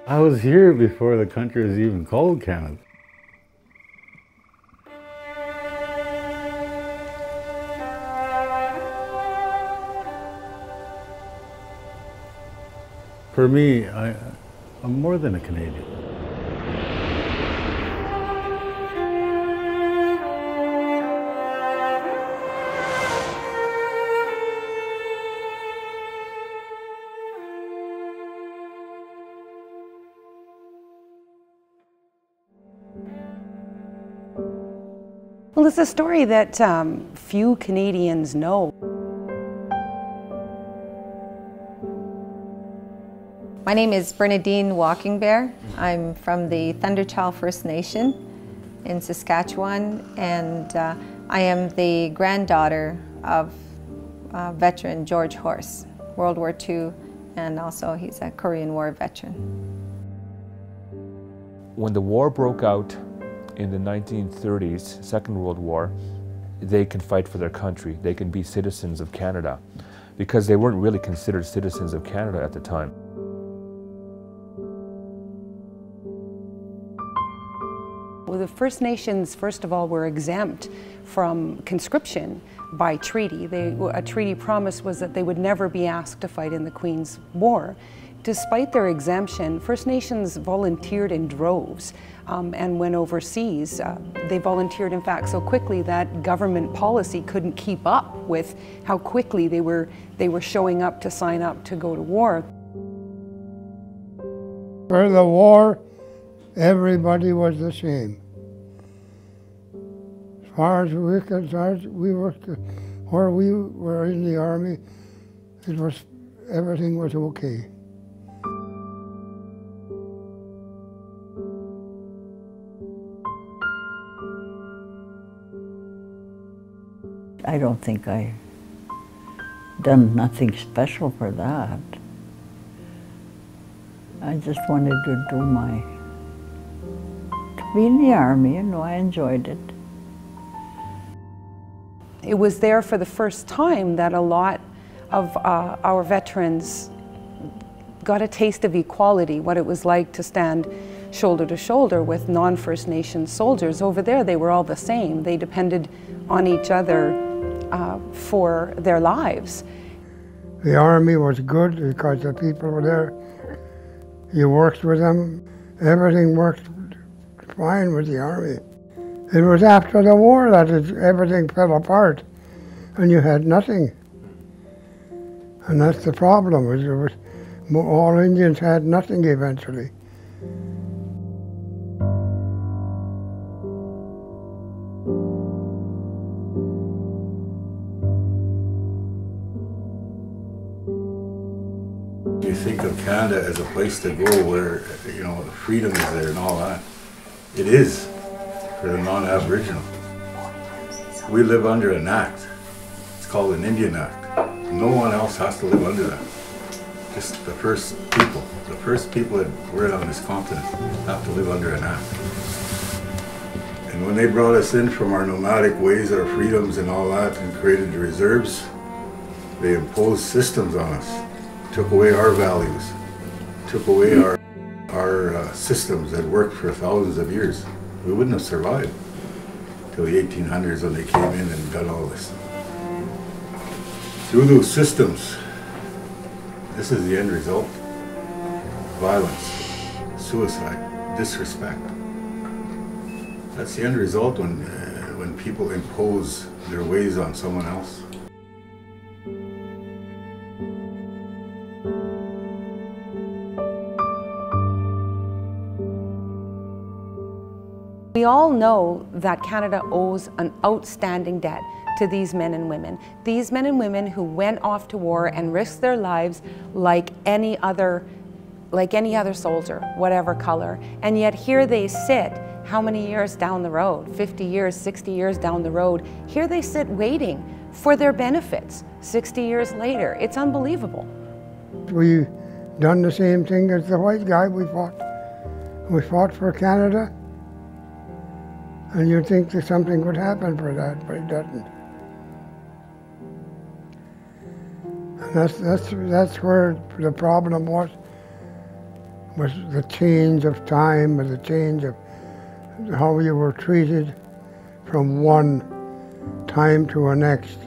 I was here before the country was even called Canada. For me, I'm more than a Canadian. Well, it's a story that few Canadians know. My name is Bernadine Walking Bear. I'm from the Thunderchild First Nation in Saskatchewan, and I am the granddaughter of veteran George Horse, World War II, and also he's a Korean War veteran. When the war broke out in the 1930s, Second World War, they can fight for their country. They can be citizens of Canada because they weren't really considered citizens of Canada at the time. Well, the First Nations, first of all, were exempt from conscription by treaty. A treaty promise was that they would never be asked to fight in the Queen's War. Despite their exemption, First Nations volunteered in droves and went overseas. They volunteered, in fact, so quickly that government policy couldn't keep up with how quickly they were showing up to sign up to go to war. For the war, everybody was the same. As far as we were concerned, where we were in the army, everything was okay. I don't think I done nothing special for that. I just wanted to be in the army, I enjoyed it. It was there for the first time that a lot of our veterans got a taste of equality, what it was like to stand shoulder to shoulder with non-First Nation soldiers. Over there, they were all the same. They depended on each other for their lives. The army was good because the people were there. You worked with them. Everything worked fine with the army. It was after the war that everything fell apart and you had nothing. And that's the problem. All Indians had nothing eventually. You think of Canada as a place to go where, freedom is there and all that. It is for the non-Aboriginal. We live under an act. It's called an Indian Act. No one else has to live under that. Just the first people. The first people that were on this continent have to live under an act. And when they brought us in from our nomadic ways, our freedoms and all that, and created the reserves, they imposed systems on us. Took away our values, took away our systems that worked for thousands of years. We wouldn't have survived till the 1800s when they came in and done all this. Through those systems, this is the end result. Violence, suicide, disrespect. That's the end result when people impose their ways on someone else. We all know that Canada owes an outstanding debt to these men and women. These men and women who went off to war and risked their lives like any other soldier, whatever color. And yet here they sit, how many years down the road? 50 years, 60 years down the road. Here they sit waiting for their benefits 60 years later. It's unbelievable. We done the same thing as the white guy. We fought for Canada. And you'd think that something would happen for that, but it doesn't. And that's where the problem was. was the change of time, or the change of how you were treated from one time to the next.